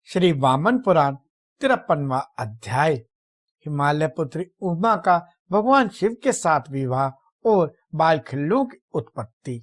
श्री वामन पुराण 53वां अध्याय। हिमालय पुत्री उमा का भगवान शिव के साथ विवाह और बालखिल्यों की उत्पत्ति।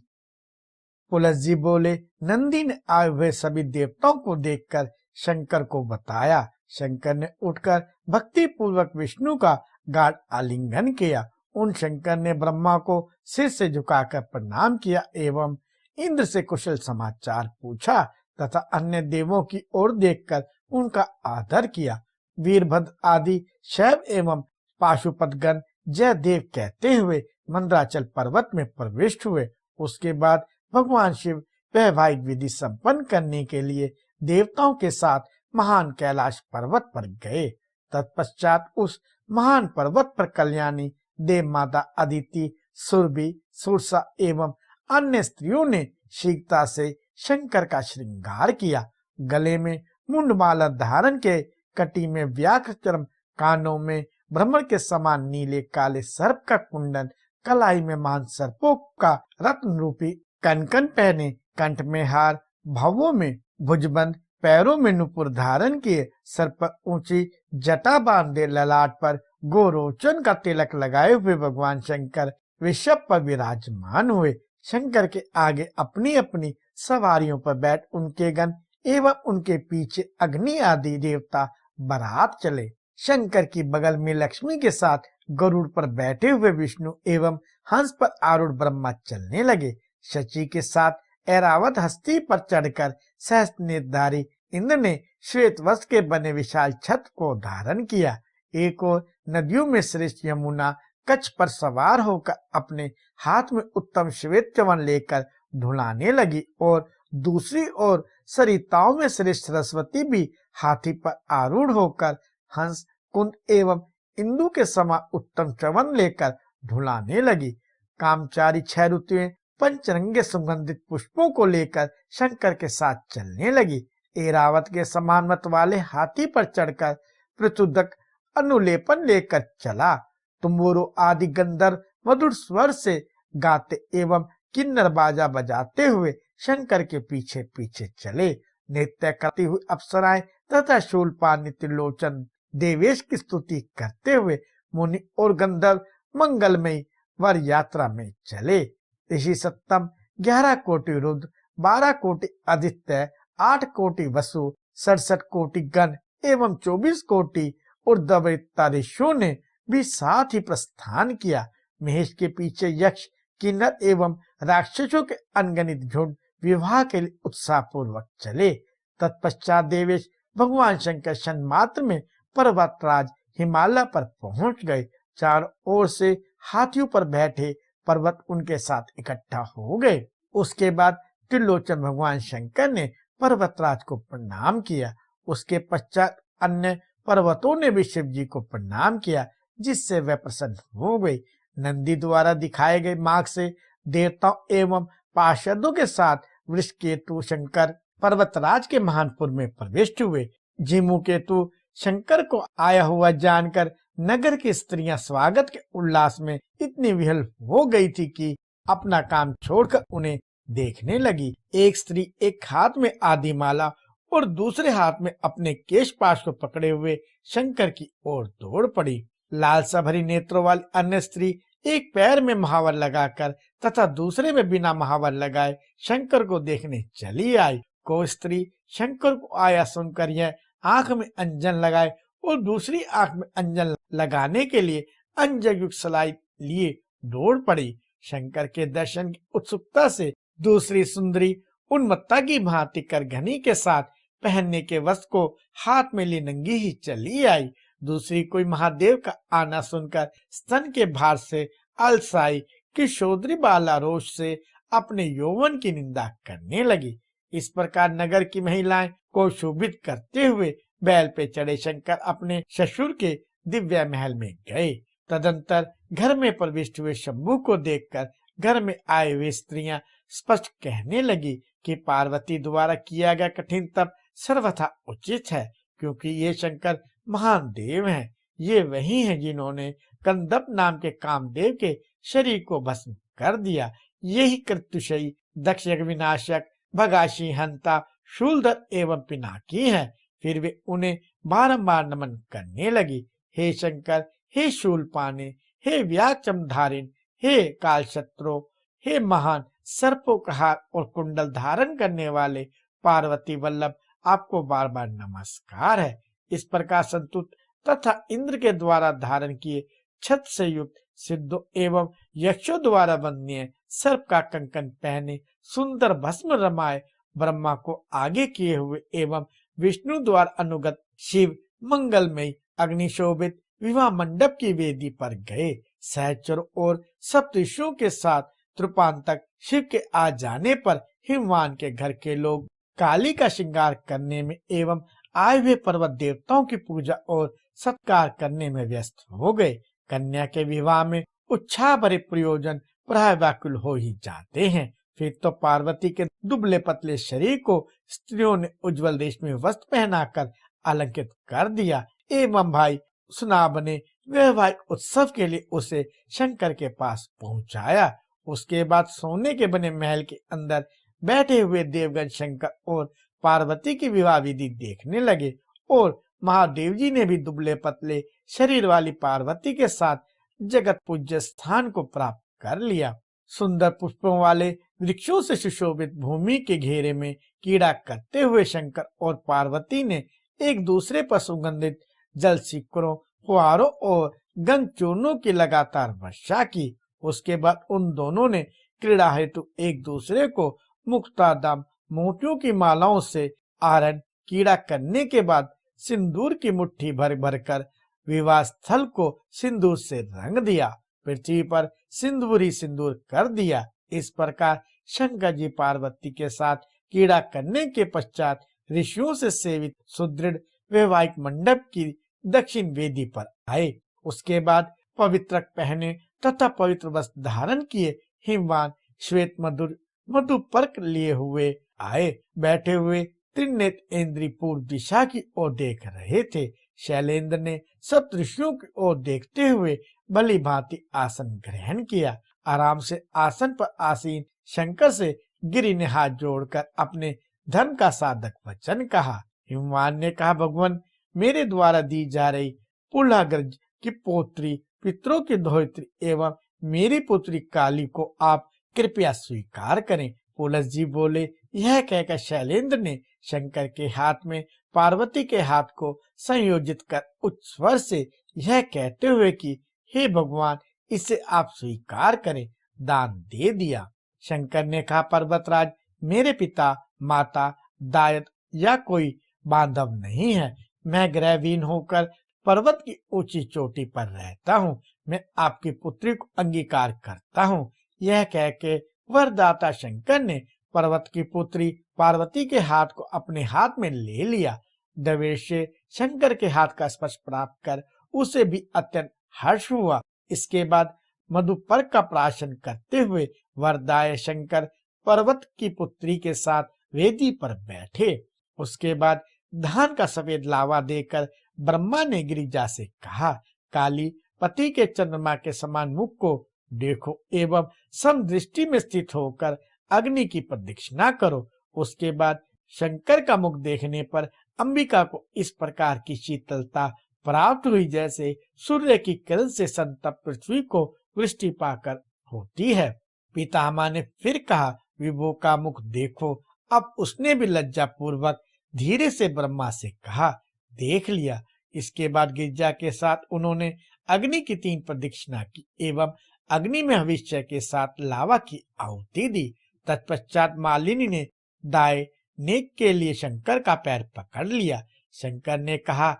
पुलस जी बोले, नंदी ने आए हुए सभी देवताओं को देखकर शंकर को बताया। शंकर ने उठकर भक्ति पूर्वक विष्णु का गाढ़ आलिंगन किया। उन शंकर ने ब्रह्मा को सिर से झुकाकर प्रणाम किया एवं इंद्र से कुशल समाचार पूछा तथा अन्य देवों की ओर देखकर उनका आदर किया। वीरभद्र आदि शैव एवं पाशुपतगण जय देव कहते हुए मंदराचल पर्वत में प्रविष्ट हुए। उसके बाद भगवान शिव वैवाहिक विधि संपन्न करने के लिए देवताओं के साथ महान कैलाश पर्वत पर गए। तत्पश्चात उस महान पर्वत पर कल्याणी देव माता अदिति, सुरभि, सुरसा एवं अन्य स्त्रियों ने शीघ्रता से शंकर का श्रृंगार किया। गले में मुंडमाला धारण के, कटी में व्याघ्र चर्म, कानों में भ्रमर के समान नीले काले सर्प का कुंडन, कलाई में महान सर्पों का रत्न रूपी कनकन पहने, कंठ में हार, भवों में भुजबंद, पैरों में नुपुर धारण किए, सर पर ऊंची जटा बांधे, ललाट पर गोरोचन का तिलक लगाए हुए भगवान शंकर ऋषभ पर विराजमान हुए। शंकर के आगे अपनी अपनी सवारियों पर बैठ उनके गण एवं उनके पीछे अग्नि आदि देवता बारात चले। शंकर की बगल में लक्ष्मी के साथ गरुड़ पर बैठे हुए विष्णु एवं हंस पर आरूढ़ ब्रह्मा चलने लगे। शची के साथ ऐरावत हस्ती पर चढ़कर सहस्त्रनेत्रधारी इंद्र ने श्वेत वस्त्र के बने विशाल छत्र को धारण किया। एक और नदियों में श्रेष्ठ यमुना कच्छ पर सवार होकर अपने हाथ में उत्तम श्वेत च्यवन लेकर ढुलाने लगी और दूसरी ओर सरिताओं में श्रेष्ठ सरस्वती भी हाथी पर आरूढ़ होकर हंस, कुंद एवं इंदु के समान उत्तम च्यवन लेकर ढुलाने लगी। कामचारी 6 ऋतुएं पंचरंगे सुगंधित पुष्पों को लेकर शंकर के साथ चलने लगी। ऐरावत के समान मत वाले हाथी पर चढ़कर पृथुदक अनुलेपन लेकर चला। तुम्बुरु आदि गंधर्व मधुर स्वर से गाते एवं किन्नर बाजा बजाते हुए शंकर के पीछे पीछे चले। नृत्य करती हुई अप्सराएं तथा शूलपाणि त्रिलोचन देवेश की स्तुति करते हुए मुनि और गंधर्व मंगलमयी वर यात्रा में चले। ऋषि सत्तम 11 कोटि रुद्र, 12 कोटि आदित्य, 8 कोटि वसु, 67 कोटि गण एवं 24 कोटि ऊर्ध्ववृत्ता ऋषियों ने भी साथ ही प्रस्थान किया। महेश के पीछे यक्ष, किन्नर एवं राक्षसों के अनगिनत झुंड विवाह के लिए उत्साह पूर्वक चले। तत्पश्चात देवेश भगवान शंकर क्षणमात्र में पर्वतराज हिमालय पर पहुंच गए। चारों ओर से हाथियों पर बैठे पर्वत उनके साथ इकट्ठा हो गए। उसके बाद त्रिलोचन भगवान शंकर ने पर्वतराज को प्रणाम किया। उसके पश्चात अन्य पर्वतों ने भी शिव जी को प्रणाम किया, जिससे वे प्रसन्न हो गए। नंदी द्वारा दिखाए गए मार्ग से देवताओं एवं पार्षदों के साथ वृषकेतु शंकर पर्वतराज के महानपुर में प्रविष्ट हुए। जीमूकेतु शंकर को आया हुआ जानकर नगर की स्त्रियां स्वागत के उल्लास में इतनी विहल हो गई थी कि अपना काम छोड़कर उन्हें देखने लगी। एक स्त्री एक हाथ में आदिमाला और दूसरे हाथ में अपने केश पाश को पकड़े हुए शंकर की ओर दौड़ पड़ी। लालसा भरी नेत्रों वाली अन्य स्त्री एक पैर में महावर लगाकर तथा दूसरे में बिना महावर लगाए शंकर को देखने चली आई। को स्त्री शंकर को आया सुनकर यह आंख में अंजन लगाए और दूसरी आंख में अंजन लगाने के लिए अंजयुक्त सलाई लिए दौड़ पड़ी। शंकर के दर्शन की उत्सुकता से दूसरी सुंदरी उन्मत्ता की भांति करघनी के साथ पहनने के वस्त्र को हाथ में ली नंगी ही चली आई। दूसरी कोई महादेव का आना सुनकर स्तन के भार से अलसाई किशोरी बाला रोष से अपने यौवन की निंदा करने लगी। इस प्रकार नगर की महिलाएं को शोभित करते हुए बैल पे चढ़े शंकर अपने ससुर के दिव्य महल में गए। तदंतर घर में प्रविष्ट हुए शंभू को देखकर घर में आए हुए स्त्रियां स्पष्ट कहने लगी कि पार्वती द्वारा किया गया कठिन तप सर्वथा उचित है, क्योंकि ये शंकर महान देव हैं। ये वही हैं जिन्होंने कंदप नाम के कामदेव के शरीर को भस्म कर दिया। यही कृत्युषयी, दक्ष विनाशक, भगाशी हंता, शूलधर एवं पिनाकी है। फिर वे उन्हें बारंबार नमन करने लगी। हे शंकर, हे शूलपाणे, हे व्याचमधारिण, हे कालशत्रो, हे महान सर्पोपहार और कुंडल धारण करने वाले पार्वती वल्लभ, आपको बार बार नमस्कार है। इस प्रकार संतुत तथा इंद्र के द्वारा धारण किए छत से युक्त सिद्धों एवं यक्षों द्वारा वंदनीय सर्प का कंकन पहने सुंदर भस्म रमाए ब्रह्मा को आगे किए हुए एवं विष्णु द्वारा अनुगत शिव मंगलमयी अग्निशोभित विवाह मंडप की वेदी पर गए। सहचरों और सप्तऋषियों के साथ तृपांतक शिव के आ जाने पर हिमवान के घर के लोग काली का श्रृंगार करने में एवं आए हुए पर्वत देवताओं की पूजा और सत्कार करने में व्यस्त हो गए। कन्या के विवाह में उत्साह भरे प्रयोजन प्राय व्याकुल हो ही जाते हैं। फिर तो पार्वती के दुबले पतले शरीर को स्त्रियों ने उज्जवल रेशमी वस्त्र पहनाकर अलंकृत कर दिया एवं भाई सुनाब ने वैवाहिक उत्सव के लिए उसे शंकर के पास पहुंचाया। उसके बाद सोने के बने महल के अंदर बैठे हुए देवगण शंकर और पार्वती की विवाह विधि देखने लगे और महादेव जी ने भी दुबले पतले शरीर वाली पार्वती के साथ जगत पूज्य स्थान को प्राप्त कर लिया। सुंदर पुष्पों वाले वृक्षों से सुशोभित भूमि के घेरे में कीड़ा करते हुए शंकर और पार्वती ने एक दूसरे पर सुगंधित जल सिक्करों, फुहारों और गंध चूर्णों की लगातार वर्षा की। उसके बाद उन दोनों ने क्रीड़ा हेतु एक दूसरे को मुक्तादाम मोतियों की मालाओं से आरण कीड़ा करने के बाद सिंदूर की मुट्ठी भर भर कर विवाह स्थल को सिंदूर से रंग दिया, पृथ्वी पर सिंदूरी सिंदूर कर दिया। इस प्रकार शंकर जी पार्वती के साथ कीड़ा करने के पश्चात ऋषियों से सेवित सुदृढ़ वैवाहिक मंडप की दक्षिण वेदी पर आए। उसके बाद पवित्र पहने तथा पवित्र वस्त्र धारण किए हिमवान श्वेत मधुर मधुपर्क लिए हुए आए। बैठे हुए त्रिनेत्र इंद्री पूर्व दिशा की ओर देख रहे थे। शैलेंद्र ने सप्तऋषियों की ओर देखते हुए भली भांति आसन ग्रहण किया। आराम से आसन पर आसीन शंकर से गिरि ने हाथ जोड़कर अपने धर्म का साधक वचन कहा। हिमवान ने कहा, भगवान, मेरे द्वारा दी जा रही पुलाग्रज की पोत्री पितरों की धोत्री एवं मेरी पुत्री काली को आप कृपया स्वीकार करें। पुलस जी बोले। यह कहकर शैलेंद्र ने शंकर के हाथ में पार्वती के हाथ को संयोजित कर उच्च स्वर से यह कहते हुए कि हे भगवान, इसे आप स्वीकार करें, दान दे दिया। शंकर ने कहा, पर्वतराज, मेरे पिता, माता, दायद या कोई बांधव नहीं है। मैं ग्रहविहीन होकर पर्वत की ऊंची चोटी पर रहता हूँ। मैं आपकी पुत्री को अंगीकार करता हूँ। यह कह के वरदाता शंकर ने पर्वत की पुत्री पार्वती के हाथ को अपने हाथ में ले लिया। देवेश से शंकर के हाथ का स्पर्श प्राप्त कर उसे भी अत्यंत हर्ष हुआ। इसके बाद मधुपर्क का प्राशन करते हुए वरदाय शंकर पर्वत की पुत्री के साथ वेदी पर बैठे। उसके बाद धान का सफेद लावा देकर ब्रह्मा ने गिरिजा से कहा, काली, पति के चंद्रमा के समान मुख को देखो एवं समदृष्टि में स्थित होकर अग्नि की प्रदक्षिणा करो। उसके बाद शंकर का मुख देखने पर अंबिका को इस प्रकार की शीतलता प्राप्त हुई जैसे सूर्य की किरण से संतप्त पृथ्वी को वृष्टि पाकर होती है। पितामह ने फिर कहा, विभु का मुख देखो। अब उसने भी लज्जा पूर्वक धीरे से ब्रह्मा से कहा, देख लिया। इसके बाद गिरिजा के साथ उन्होंने अग्नि की 3 प्रदक्षिणा की एवं अग्नि में हविष्य के साथ लावा की आहुति दी। तत्पश्चात मालिनी ने दाएं नेक के लिए शंकर का पैर पकड़ लिया। शंकर ने कहा,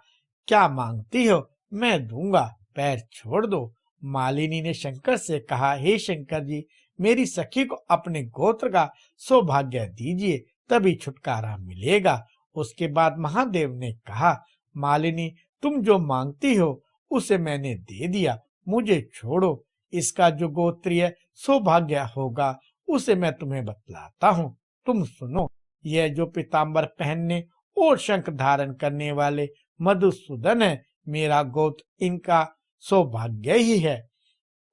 क्या मांगती हो, मैं दूंगा, पैर छोड़ दो। मालिनी ने शंकर से कहा, हे शंकर जी, मेरी सखी को अपने गोत्र का सौभाग्य दीजिए, तभी छुटकारा मिलेगा। उसके बाद महादेव ने कहा, मालिनी, तुम जो मांगती हो उसे मैंने दे दिया, मुझे छोड़ो। इसका जो गोत्रीय सौभाग्य होगा उसे मैं तुम्हें बतलाता हूँ, तुम सुनो। यह जो पीताम्बर पहनने और शंख धारण करने वाले मधुसूदन है, मेरा गोत्र इनका सौभाग्य ही है,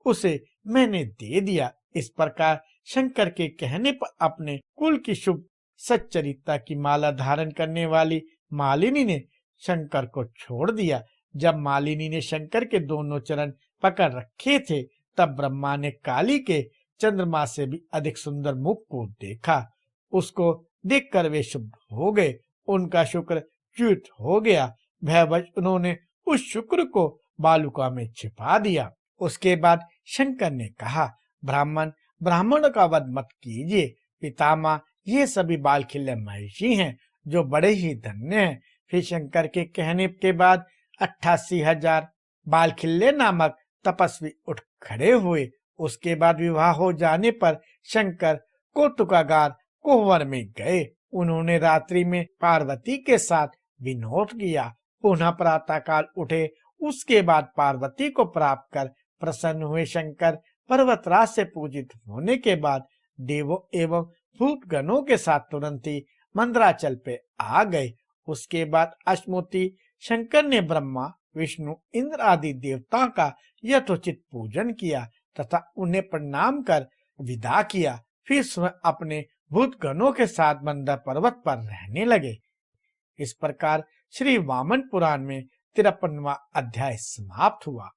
उसे मैंने दे दिया। इस प्रकार शंकर के कहने पर अपने कुल की शुभ सच्चरिता की माला धारण करने वाली मालिनी ने शंकर को छोड़ दिया। जब मालिनी ने शंकर के दोनों चरण पकड़ रखे थे, तब ब्रह्मा ने काली के चंद्रमा से भी अधिक सुंदर मुख को देखा। उसको देखकर वे शुभ हो गए, उनका शुक्र च्युत हो गया। भयवश उन्होंने उस शुक्र को बालुका में छिपा दिया। उसके बाद शंकर ने कहा, ब्राह्मण ब्राह्मण का वध मत कीजिए। पितामह, ये सभी बालखिल्य महर्षि हैं जो बड़े ही धन्य हैं। फिर शंकर के कहने के बाद 88,000 बालखिल्य नामक तपस्वी उठ खड़े हुए। उसके बाद विवाह हो जाने पर शंकर कौतुकागार कोहवर में गए। उन्होंने रात्रि में पार्वती के साथ विनोद किया। पुनः प्रातःकाल उठे। उसके बाद पार्वती को प्राप्त कर प्रसन्न हुए शंकर पर्वतराज से पूजित होने के बाद देवों एवं भूतगणों के साथ तुरंत ही मंदराचल पे आ गए। उसके बाद अश्मुति शंकर ने ब्रह्मा, विष्णु, इंद्र आदि देवताओं का यथोचित पूजन किया तथा उन्हें प्रणाम कर विदा किया। फिर स्वयं अपने भूतगणों के साथ मंदर पर्वत पर रहने लगे। इस प्रकार श्री वामन पुराण में 53वां अध्याय समाप्त हुआ।